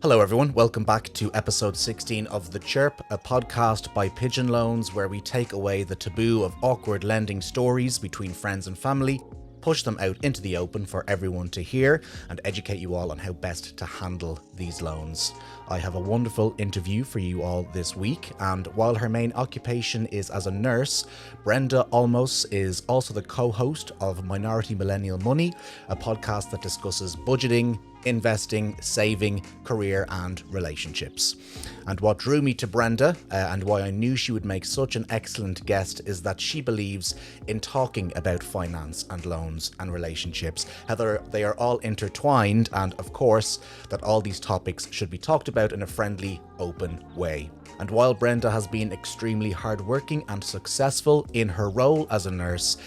Hello everyone, welcome back to episode 16 of The Chirp, a podcast by Pigeon Loans where we take away the taboo of awkward lending stories between friends and family, push them out into the open for everyone to hear, and educate you all on how best to handle these loans. I have a wonderful interview for you all this week, and while her main occupation is as a nurse, Brenda Olmos is also the co-host of Millennial Money, a podcast that discusses budgeting, investing, saving, career and relationships. And what drew me to Brenda and why I knew she would make such an excellent guest is that she believes in talking about finance and loans and relationships, how they are all intertwined, and of course that all these topics should be talked about in a friendly, open way. And while Brenda has been extremely hardworking and successful in her role as a nurse,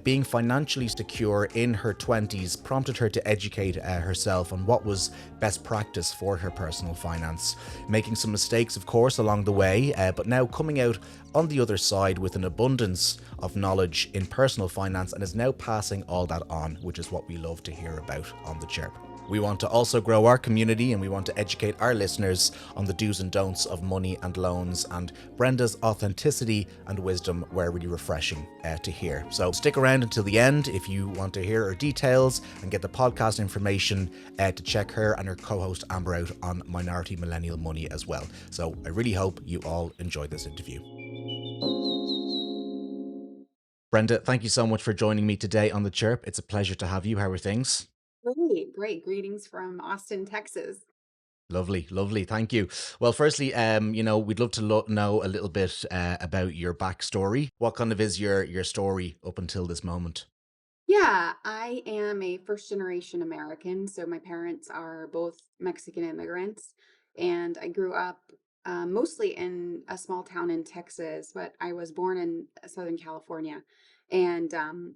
being financially secure in her 20s prompted her to educate herself on what was best practice for her personal finance, making some mistakes, of course, along the way, but now coming out on the other side with an abundance of knowledge in personal finance and is now passing all that on, which is what we love to hear about on The Chirp. We want to also grow our community and we want to educate our listeners on the do's and don'ts of money and loans, and Brenda's authenticity and wisdom were really refreshing to hear. So stick around until the end if you want to hear her details and get the podcast information to check her and her co-host Amber out on Millennial Money as well. So I really hope you all enjoy this interview. Brenda, thank you so much for joining me today on The Chirp. It's a pleasure to have you. How are things? Great. Greetings from Austin, Texas. Lovely. Thank you. Well, firstly, we'd love to know a little bit about your backstory. What kind of is your story up until this moment? Yeah, I am a first generation American. So my parents are both Mexican immigrants, and I grew up mostly in a small town in Texas, but I was born in Southern California. And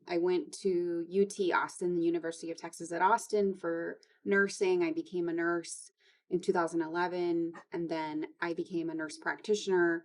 I went to UT Austin, the University of Texas at Austin, for nursing. I became a nurse in 2011, and then I became a nurse practitioner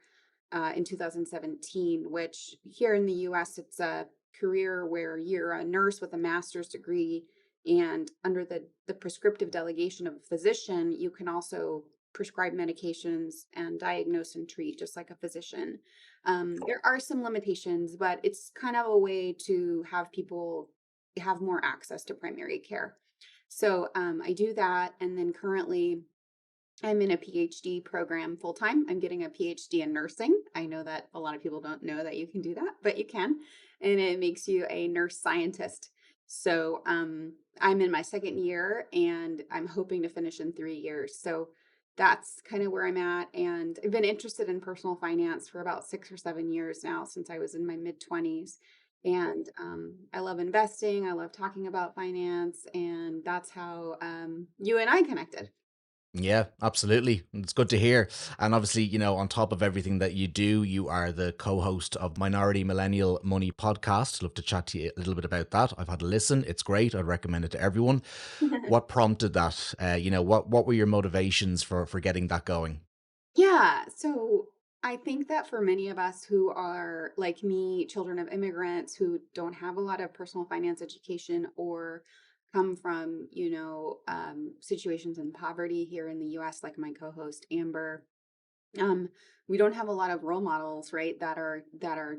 in 2017, which here in the US, it's a career where you're a nurse with a master's degree. And under the prescriptive delegation of a physician, you can also prescribe medications and diagnose and treat just like a physician. There are some limitations, but it's kind of a way to have people have more access to primary care. So I do that. And then currently, I'm in a PhD program full time. I'm getting a PhD in nursing. I know that a lot of people don't know that you can do that, but you can. And it makes you a nurse scientist. So I'm in my second year and I'm hoping to finish in 3 years. So that's kind of where I'm at. And I've been interested in personal finance for about 6 or 7 years now, since I was in my mid 20s. And I love investing. I love talking about finance. And that's how you and I connected. Yeah, absolutely. It's good to hear. And obviously, on top of everything that you do, you are the co-host of Millennial Money podcast. Love to chat to you a little bit about that. I've had a listen. It's great. I'd recommend it to everyone. What prompted that? What were your motivations for getting that going? Yeah. So I think that for many of us who are like me, children of immigrants who don't have a lot of personal finance education or come from, situations in poverty here in the US, like my co-host Amber, um, we don't have a lot of role models, right, that are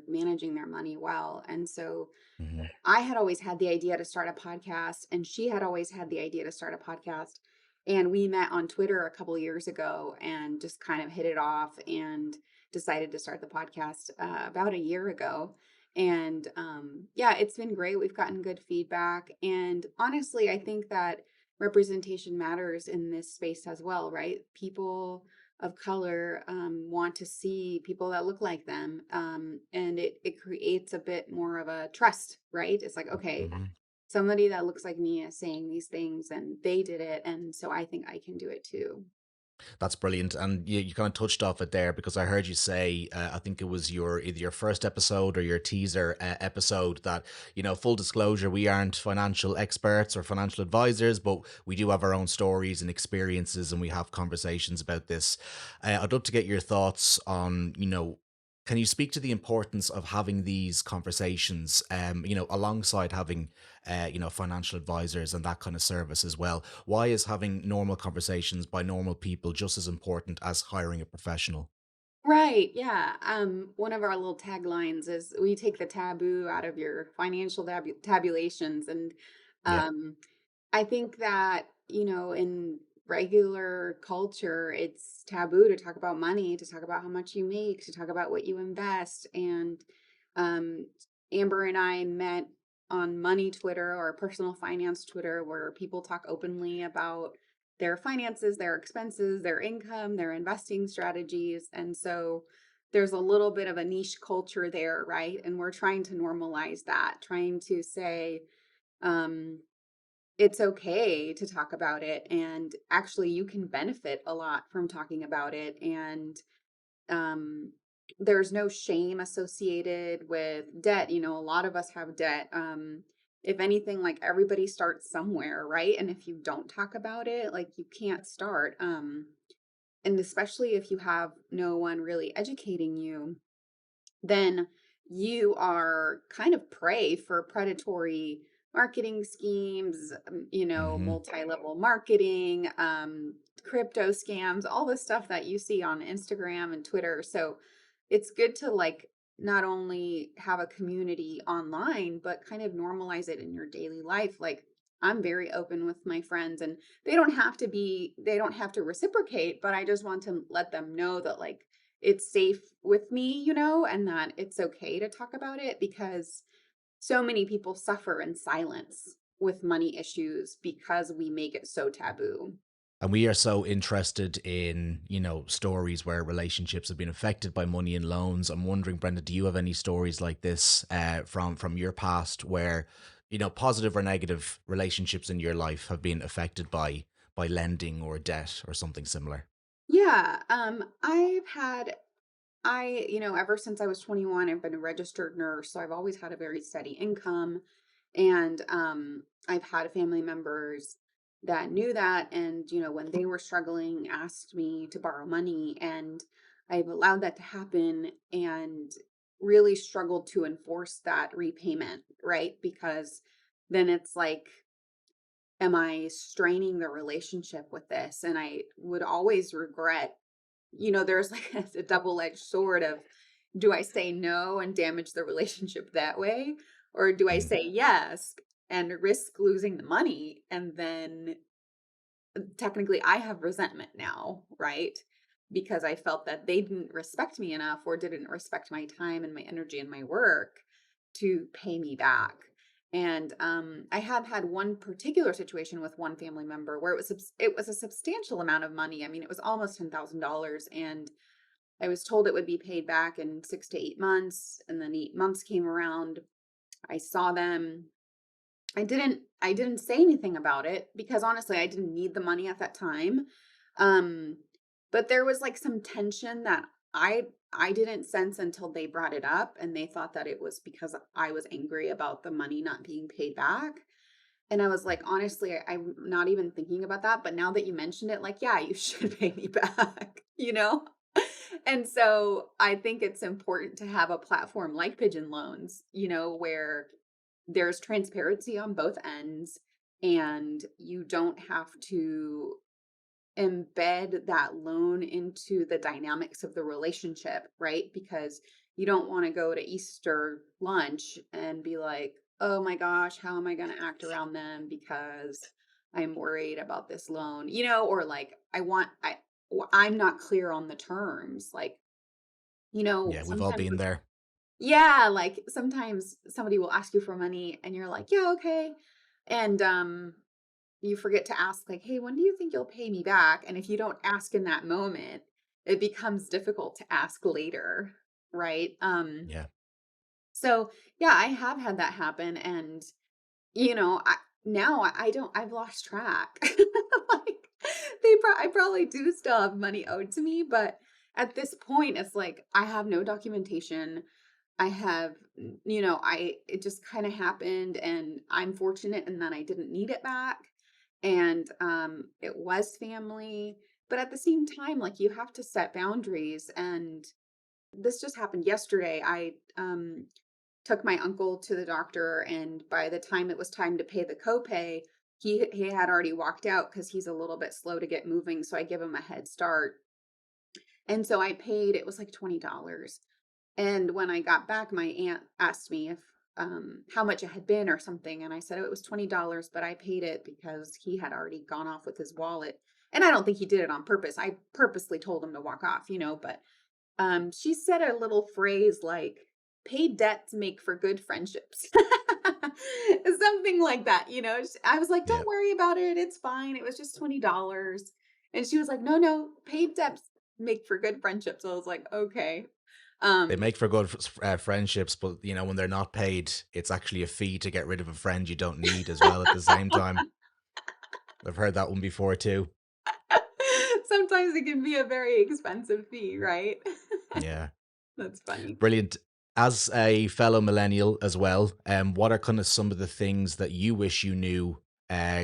managing their money well. And so Mhm. I had always had the idea to start a podcast, and she had always had the idea to start a podcast. And we met on Twitter a couple years ago and just kind of hit it off and decided to start the podcast about a year ago. And yeah, it's been great. We've gotten good feedback. And honestly, I think that representation matters in this space as well, right? People of color want to see people that look like them. And it creates a bit more of a trust, right? It's like, okay, Mhm. somebody that looks like me is saying these things and they did it. And so I think I can do it too. That's brilliant. And you kind of touched off it there because I heard you say, I think it was either your first episode or your teaser episode that, full disclosure, we aren't financial experts or financial advisors, but we do have our own stories and experiences and we have conversations about this. I'd love to get your thoughts on, Can you speak to the importance of having these conversations, alongside having, financial advisors and that kind of service as well? Why is having normal conversations by normal people just as important as hiring a professional? Right, yeah. One of our little taglines is we take the taboo out of your financial tabulations. And Yeah. um, I think that, in regular culture, it's taboo to talk about money, to talk about how much you make, to talk about what you invest. And um, Amber and I met on money Twitter or personal finance Twitter, where people talk openly about their finances, their expenses, their income, their investing strategies. And so there's a little bit of a niche culture there, right? And we're trying to normalize that, trying to say, um, it's okay to talk about it. And actually, you can benefit a lot from talking about it. And um, there's no shame associated with debt. A lot of us have debt. If anything, like everybody starts somewhere, right? And if you don't talk about it, like you can't start. And especially if you have no one really educating you, then you are kind of prey for predatory marketing schemes, Hmm. multi-level marketing, crypto scams, all the stuff that you see on Instagram and Twitter. So it's good to like not only have a community online, but kind of normalize it in your daily life. Like I'm very open with my friends, and they don't have to reciprocate, but I just want to let them know that like it's safe with me, and that it's okay to talk about it, because so many people suffer in silence with money issues because we make it so taboo. And we are so interested in, stories where relationships have been affected by money and loans. I'm wondering, Brenda, do you have any stories like this from your past where, positive or negative relationships in your life have been affected by lending or debt or something similar? Yeah, ever since I was 21, I've been a registered nurse, so I've always had a very steady income. And I've had family members that knew that, and when they were struggling, asked me to borrow money, and I've allowed that to happen, and really struggled to enforce that repayment, right? Because then it's like, am I straining the relationship with this? And I would always regret, there's like a double-edged sword of, do I say no and damage the relationship that way? Or do I Mm. say yes and risk losing the money? And then technically I have resentment now, right? Because I felt that they didn't respect me enough, or didn't respect my time and my energy and my work to pay me back. And I have had one particular situation with one family member where it was a substantial amount of money. I mean, it was almost $10,000, and I was told it would be paid back in 6 to 8 months. And then 8 months came around. I saw them. I didn't say anything about it because honestly, I didn't need the money at that time. Um, but there was like some tension that I didn't sense until they brought it up, and they thought that it was because I was angry about the money not being paid back. And I was like, honestly, I'm not even thinking about that. But now that you mentioned it, like, yeah, you should pay me back, you know? And so I think it's important to have a platform like Pigeon Loans, where there's transparency on both ends, and you don't have to embed that loan into the dynamics of the relationship, right? Because you don't want to go to Easter lunch and be like, oh my gosh, how am I going to act around them because I'm worried about this loan, or like I'm not clear on the terms. Like, Yeah, we've all sometimes been there. yeah, like sometimes somebody will ask you for money and you're like, yeah, okay. And you forget to ask, like, hey, when do you think you'll pay me back? And if you don't ask in that moment, it becomes difficult to ask later, right? Yeah. So yeah, I have had that happen. And I now I don't I've lost track. Like I probably do still have money owed to me, but at this point it's like I have no documentation. I have, it just kind of happened, and I'm fortunate in that I didn't need it back. And it was family, but at the same time, like you have to set boundaries. And this just happened yesterday. I took my uncle to the doctor, and by the time it was time to pay the copay, he had already walked out because he's a little bit slow to get moving. So I give him a head start. And so I paid, it was like $20. And when I got back, my aunt asked me if how much it had been or something. And I said, oh, it was $20, but I paid it because he had already gone off with his wallet. And I don't think he did it on purpose. I purposely told him to walk off, but she said a little phrase like, paid debts make for good friendships. Something like that, I was like, Yeah. don't worry about it. It's fine. It was just $20. And she was like, no, no, paid debts make for good friendships. I was like, okay. They Um, make for good friendships, but when they're not paid, it's actually a fee to get rid of a friend you don't need as well at the same time. I've heard that one before too. sometimes it can be a very expensive fee, right? Yeah. That's funny. Brilliant. As a fellow millennial as well, what are kind of some of the things that you wish you knew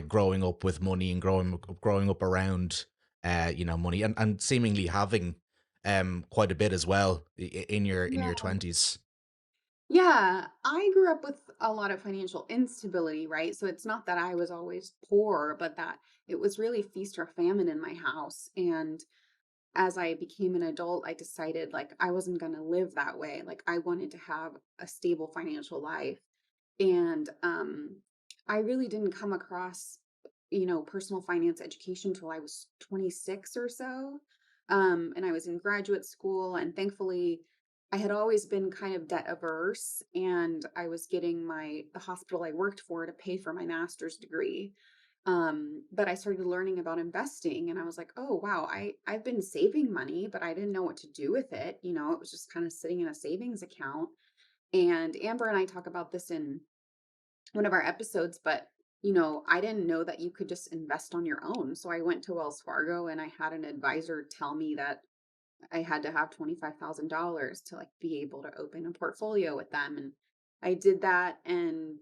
growing up with money and growing up around money and seemingly having quite a bit as well in your Yeah. 20s. Yeah, I grew up with a lot of financial instability, right? So it's not that I was always poor, but that it was really feast or famine in my house. And as I became an adult, I decided like I wasn't going to live that way. Like I wanted to have a stable financial life. And I really didn't come across, personal finance education till I was 26 or so. And I was in graduate school, and thankfully, I had always been kind of debt averse, and I was getting the hospital I worked for to pay for my master's degree. But I started learning about investing, and I was like, oh wow, I've been saving money, but I didn't know what to do with it. It was just kind of sitting in a savings account. And Amber and I talk about this in one of our episodes, but I didn't know that you could just invest on your own. So I went to Wells Fargo, and I had an advisor tell me that I had to have $25,000 to like be able to open a portfolio with them. And I did that, and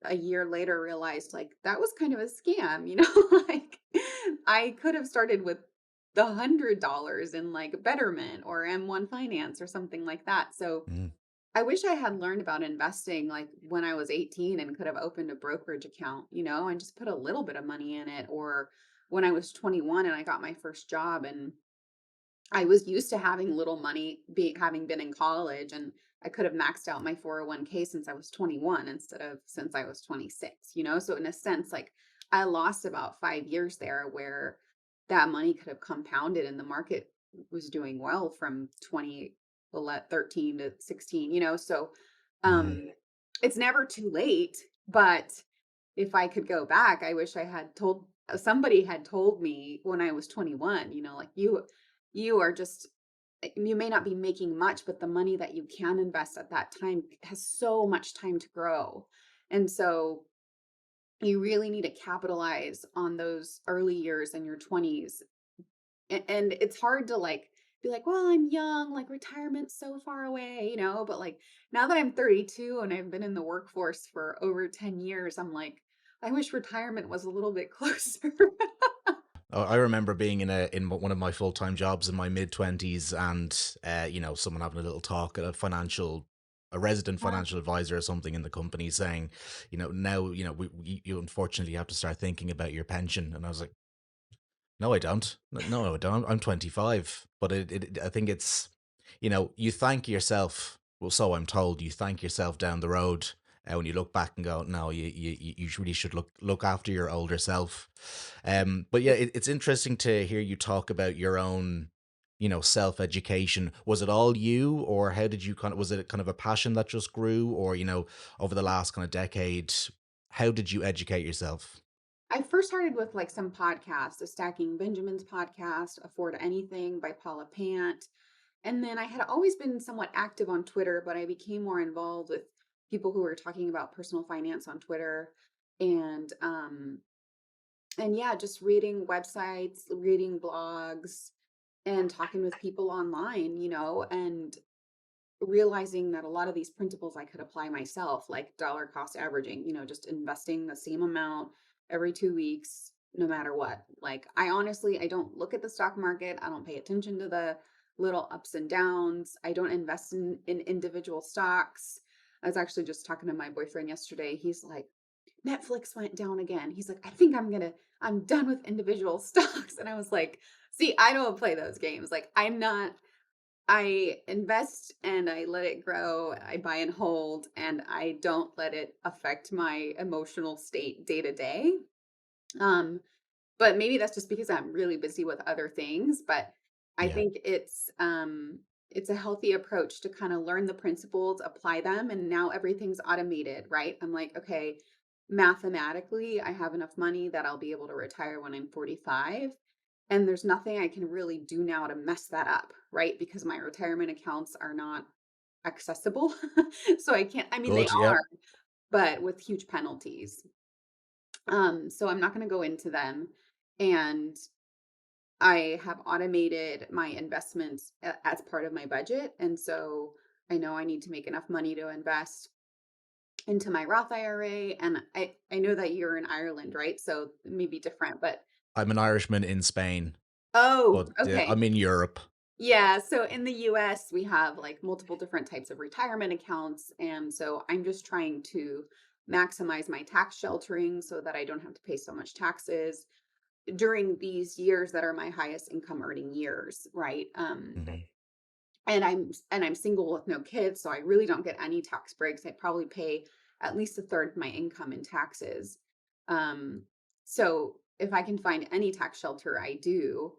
a year later realized like that was kind of a scam, like I could have started with the $100 in like Betterment or M1 Finance or something like that. So Mm. I wish I had learned about investing like when I was 18 and could have opened a brokerage account, and just put a little bit of money in it. Or when I was 21 and I got my first job, and I was used to having little money, having been in college, and I could have maxed out my 401k since I was 21 instead of since I was 26. So in a sense, like I lost about 5 years there where that money could have compounded and the market was doing well from 2013 to 16. So Mm. um it's never too late, but if I could go back, I wish I had told somebody had told me when I was 21, like you are just you may not be making much, but the money that you can invest at that time has so much time to grow. And so you really need to capitalize on those early years in your 20s. And it's hard to like be like, well, I'm young, like retirement's so far away, but like now that I'm 32 and I've been in the workforce for over 10 years, I'm like, I wish retirement was a little bit closer. I remember being in one of my full time jobs in my mid 20s, and someone having a little talk at a resident financial advisor or something in the company saying, now you unfortunately have to start thinking about your pension, and I was like, no, I don't. No, I don't. I'm 25. But I think it's, you thank yourself. Well, so I'm told, you thank yourself down the road when you look back and go, no, you really should look after your older self. But yeah, it's interesting to hear you talk about your own, self education. Was it all you, or how did you was it kind of a passion that just grew, or over the last kind of decade, how did you educate yourself? I first started with like some podcasts, the Stacking Benjamin's podcast, Afford Anything by Paula Pant. And then I had always been somewhat active on Twitter, but I became more involved with people who were talking about personal finance on Twitter. And and yeah, just reading websites, reading blogs, and talking with people online, and realizing that a lot of these principles I could apply myself, like dollar cost averaging, just investing the same amount every 2 weeks, no matter what. Like, I honestly, I don't look at the stock market. I don't pay attention to the little ups and downs. I don't invest in individual stocks. I was actually just talking to my boyfriend yesterday. He's like, Netflix went down again. He's like, I think I'm done with individual stocks. And I was like, see, I don't play those games. Like, I invest and I let it grow. I buy and hold, and I don't let it affect my emotional state day to day. Um, but maybe that's just because I'm really busy with other things, but I Yeah. think it's a healthy approach to kind of learn the principles, apply them, and now everything's automated, right? I'm like, okay, mathematically, I have enough money that I'll be able to retire when I'm 45. And there's nothing I can really do now to mess that up, right? Because my retirement accounts are not accessible. So I can't, I mean, they Good. Yeah. are, but with huge penalties. So I'm not going to go into them. And I have automated my investments as part of my budget. And so I know I need to make enough money to invest into my Roth IRA. And I know that you're in Ireland, right? So it may be different, but I'm an Irishman in Spain, oh, but okay. I'm in Europe. Yeah, so in the US, we have like multiple different types of retirement accounts. And so I'm just trying to maximize my tax sheltering so that I don't have to pay so much taxes during these years that are my highest income earning years, right? Hmm. And I'm single with no kids, so I really don't get any tax breaks. I probably pay at least a third of my income in taxes. Um, so if I can find any tax shelter, I do.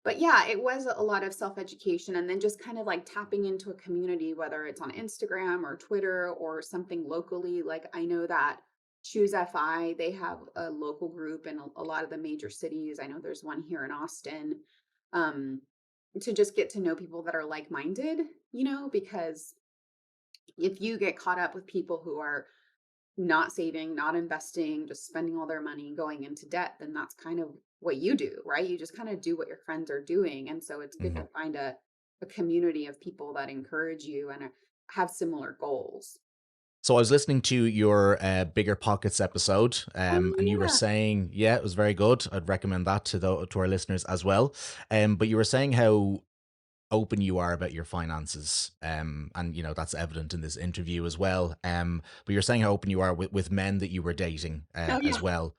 But yeah, it was a lot of self-education and then just kind of like tapping into a community, whether it's on Instagram or Twitter or something locally. Like I know that Choose FI, they have a local group in a lot of the major cities. I know there's one here in Austin. Um, to just get to know people that are like-minded, because if you get caught up with people who are not saving, not investing, just spending all their money going into debt, then that's kind of what you do, right? You just kind of do what your friends are doing. And so it's good Hmm. to find a community of people that encourage you and have similar goals. So I was listening to your Bigger Pockets episode, Oh, and you were yeah. saying, yeah, it was very good. I'd recommend that to our listeners as well. But you were saying how open you are about your finances, and that's evident in this interview as well. But you're saying how open you are with men that you were dating Oh, as yeah. well,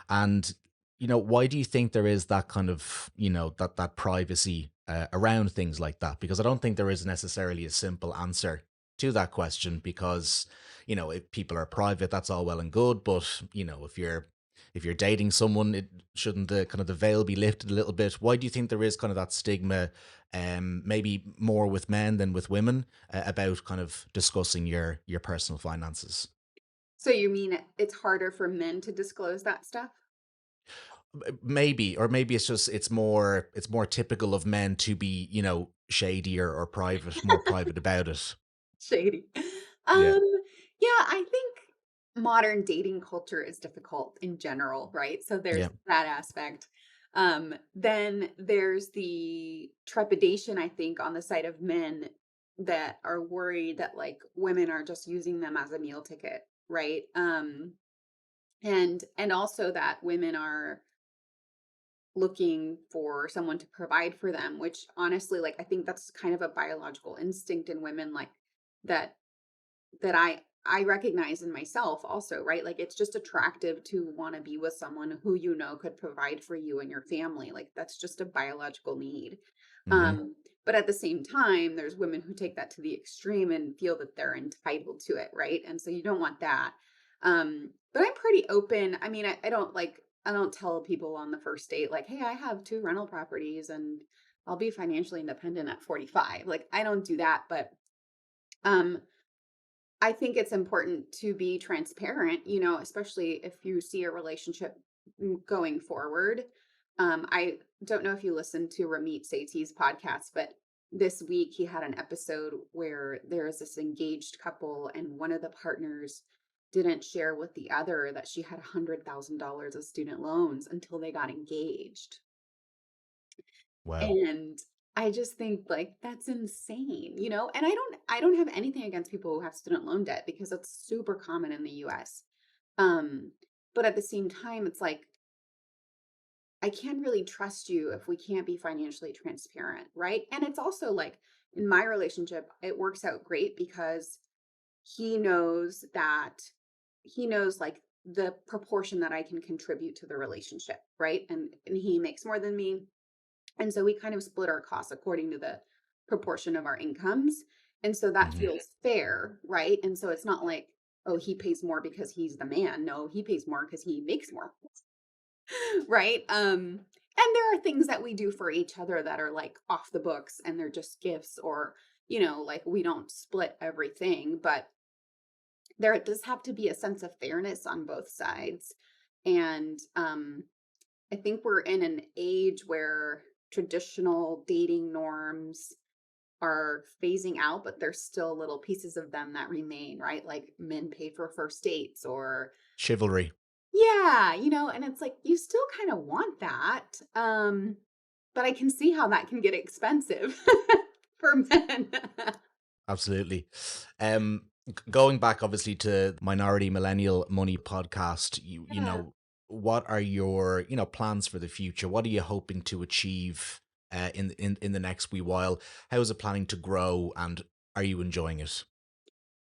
and why do you think there is that kind of that privacy around things like that? Because I don't think there is necessarily a simple answer to that question, because if people are private, that's all well and good, but if you're dating someone, it shouldn't the kind of the veil be lifted a little bit? Why do you think there is kind of that stigma, maybe more with men than with women, about kind of discussing your personal finances? So you mean it's harder for men to disclose that stuff? Maybe, or maybe it's more typical of men to be shady or private, more private about it. Shady. Yeah, Um, yeah, I think modern dating culture is difficult in general, right? So there's yeah. that aspect. Then there's the trepidation, I think, on the side of men that are worried that like women are just using them as a meal ticket, right? And also that women are looking for someone to provide for them, which honestly, like I think that's kind of a biological instinct in women, like that that I recognize in myself also, right? Like it's just attractive to want to be with someone who could provide for you and your family. Like that's just a biological need. Hmm. But at the same time, there's women who take that to the extreme and feel that they're entitled to it, right? And so you don't want that. But I'm pretty open. I mean, I don't tell people on the first date like, "Hey, I have two rental properties and I'll be financially independent at 45." Like I don't do that, but um I think it's important to be transparent, especially if you see a relationship going forward. I don't know if you listened to Ramit Sethi's podcast, but this week he had an episode where there is this engaged couple, and one of the partners didn't share with the other that she had $100,000 of student loans until they got engaged. Wow. And I just think like that's insane, And I don't have anything against people who have student loan debt because it's super common in the US. Um, but at the same time, it's like I can't really trust you if we can't be financially transparent, right? And it's also like in my relationship, it works out great because he knows that he knows like the proportion that I can contribute to the relationship, right? And he makes more than me. And so we kind of split our costs according to the proportion of our incomes. And so that Hmm. feels fair, right? And so it's not like, oh, he pays more because he's the man. No, he pays more because he makes more, right? And there are things that we do for each other that are like off the books and they're just gifts or, like we don't split everything, but there does have to be a sense of fairness on both sides. And I think we're in an age where traditional dating norms are phasing out, but there's still little pieces of them that remain, right? Like men pay for first dates or Chivalry. yeah, and it's like you still kind of want that. But I can see how that can get expensive for men. Absolutely. Going back obviously to Minority Millennial Money podcast, Yeah. what are your plans for the future? What are you hoping to achieve in the next wee while? How is it planning to grow, and are you enjoying it?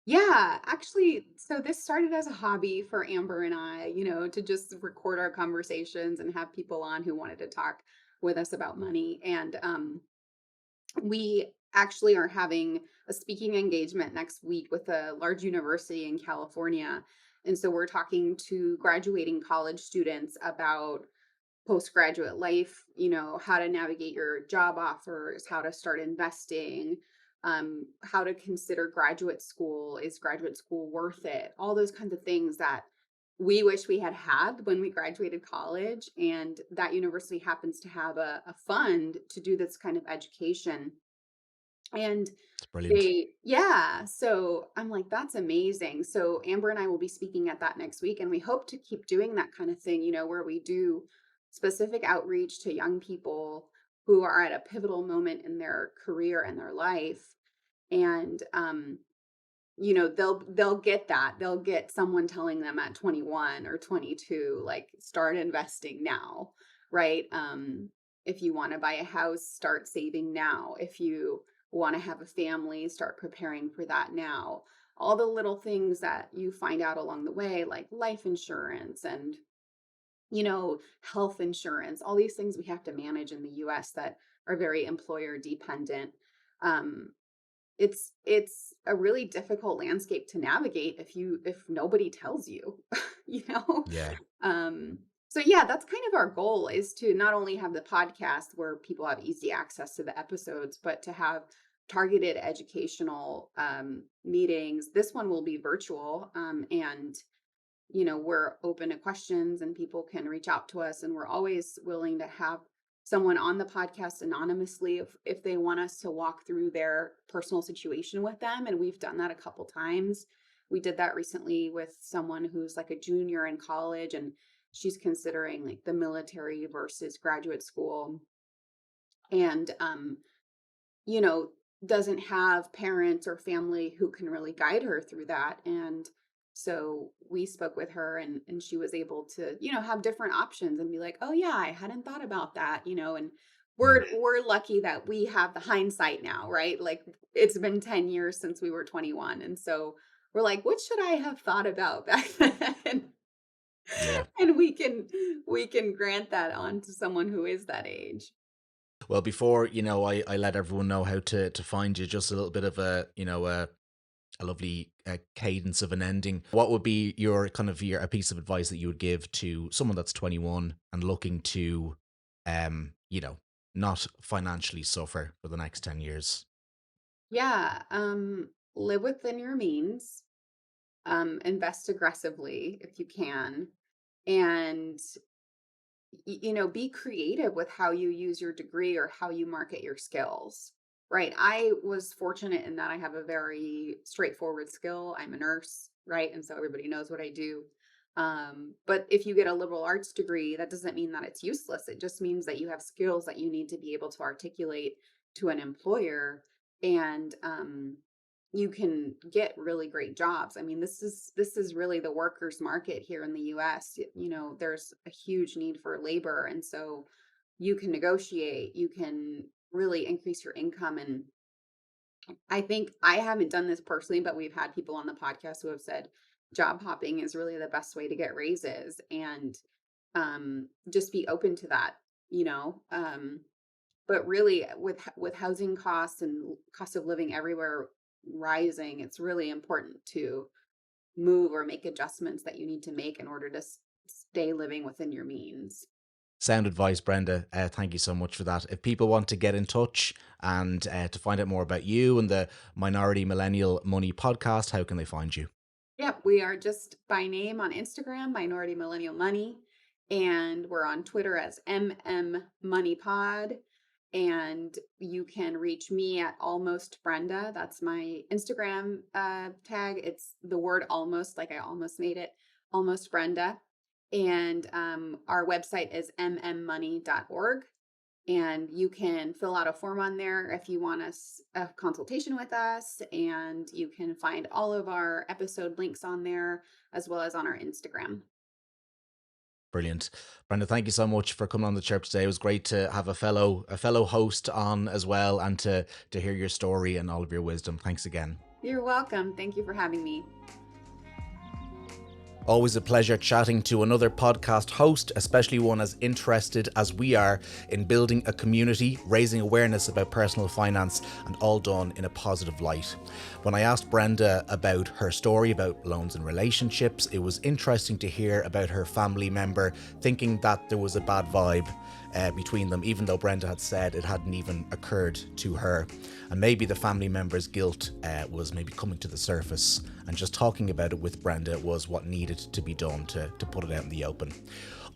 Yeah, actually, so this started as a hobby for Amber and I, to just record our conversations and have people on who wanted to talk with us about money. And we actually are having a speaking engagement next week with a large university in California. And so we're talking to graduating college students about postgraduate life, how to navigate your job offers, how to start investing, how to consider graduate school. Is graduate school worth it? All those kinds of things that we wish we had had when we graduated college. And that university happens to have a fund to do this kind of education. And It's brilliant. yeah, so I'm like, that's amazing. So Amber and I will be speaking at that next week, and we hope to keep doing that kind of thing, where we do specific outreach to young people who are at a pivotal moment in their career and their life. And they'll get that. They'll get someone telling them at 21 or 22, like, start investing now, right? If you want to buy a house, start saving now. If you want to have a family, start preparing for that now. All the little things that you find out along the way, like life insurance and health insurance, all these things we have to manage in the US that are very employer dependent. Um, it's a really difficult landscape to navigate if nobody tells you, you know? Yeah. Um, so yeah, that's kind of our goal, is to not only have the podcast where people have easy access to the episodes, but to have targeted educational meetings. This one will be virtual, and we're open to questions and people can reach out to us, and we're always willing to have someone on the podcast anonymously if they want us to walk through their personal situation with them. And we've done that a couple times. We did that recently with someone who's like a junior in college, and she's considering like the military versus graduate school. And you know, doesn't have parents or family who can really guide her through that. And so we spoke with her, and she was able to, have different options and be like, "Oh yeah, I hadn't thought about that," and Mm. we're lucky that we have the hindsight now, right? Like it's been 10 years since we were 21. And so we're like, what should I have thought about back then? Yeah. And we can grant that on to someone who is that age. Well, before I let everyone know how to find you, just a little bit of a lovely cadence of an ending. What would be your a piece of advice that you would give to someone that's 21 and looking to, um, you know, not financially suffer for the next 10 years? Yeah, live within your means, invest aggressively if you can, and be creative with how you use your degree or how you market your skills. Right? I was fortunate in that I have a very straightforward skill. I'm a nurse, right? And so everybody knows what I do. But if you get a liberal arts degree, that doesn't mean that it's useless. It just means that you have skills that you need to be able to articulate to an employer. And you can get really great jobs. I mean, this is really the workers market here in the US. You know, there's a huge need for labor, and so you can negotiate, you can really increase your income. And I think, I haven't done this personally, but we've had people on the podcast who have said job hopping is really the best way to get raises, and just be open to that, you know. But really, with housing costs and cost of living everywhere rising, it's really important to move or make adjustments that you need to make in order to stay living within your means. Sound advice, Brenda. Thank you so much for that. If people want to get in touch and to find out more about you and the Minority Millennial Money podcast, how can they find you? Yeah, we are just by name on Instagram, Minority Millennial Money, and we're on Twitter as Money Pod. And you can reach me at Almost Brenda. That's my Instagram tag. It's the word almost, like I almost made it, Almost Brenda. And our website is mmmoney.org. And you can fill out a form on there if you want a consultation with us. And you can find all of our episode links on there, as well as on our Instagram. Brilliant. Brenda, thank you so much for coming on the Chirp today. It was great to have a fellow host on as well, and to hear your story and all of your wisdom. Thanks again. You're welcome. Thank you for having me. Always a pleasure chatting to another podcast host, especially one as interested as we are in building a community, raising awareness about personal finance, and all done in a positive light. When I asked Brenda about her story about loans and relationships, it was interesting to hear about her family member thinking that there was a bad vibe between them, even though Brenda had said it hadn't even occurred to her. And maybe the family member's guilt was maybe coming to the surface, and just talking about it with Brenda was what needed to be done to put it out in the open.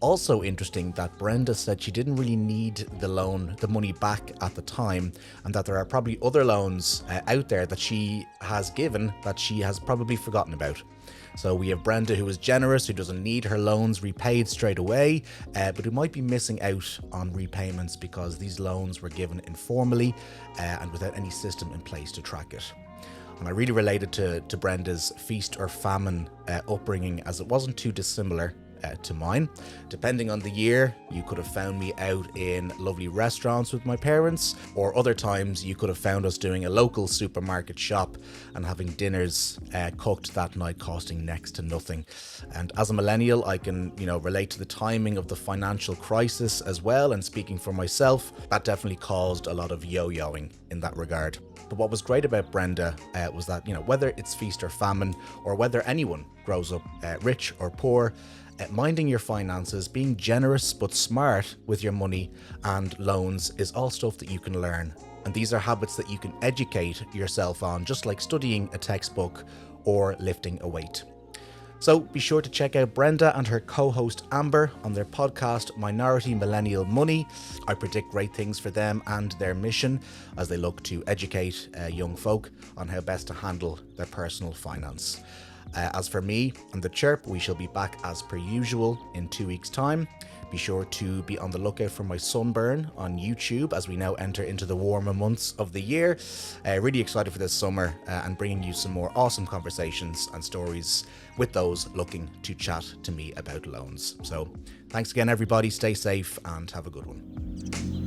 Also interesting that Brenda said she didn't really need the money back at the time, and that there are probably other loans out there that she has given that she has probably forgotten about. So we have Brenda, who is generous, who doesn't need her loans repaid straight away, but who might be missing out on repayments because these loans were given informally and without any system in place to track it. And I really related to Brenda's feast or famine upbringing, as it wasn't too dissimilar to mine. Depending on the year, you could have found me out in lovely restaurants with my parents, or other times you could have found us doing a local supermarket shop and having dinners cooked that night costing next to nothing. And as a millennial, I can relate to the timing of the financial crisis as well, and speaking for myself, that definitely caused a lot of yo-yoing in that regard. But what was great about Brenda was that, whether it's feast or famine, or whether anyone grows up rich or poor, minding your finances, being generous but smart with your money and loans is all stuff that you can learn. And these are habits that you can educate yourself on, just like studying a textbook or lifting a weight. So be sure to check out Brenda and her co-host Amber on their podcast Minority Millennial Money. I predict great things for them and their mission as they look to educate young folk on how best to handle their personal finance. As for me and the Chirp, we shall be back as per usual in 2 weeks' time. Be sure to be on the lookout for my sunburn on YouTube as we now enter into the warmer months of the year. Really excited for this summer and bringing you some more awesome conversations and stories with those looking to chat to me about loans. So thanks again, everybody. Stay safe and have a good one.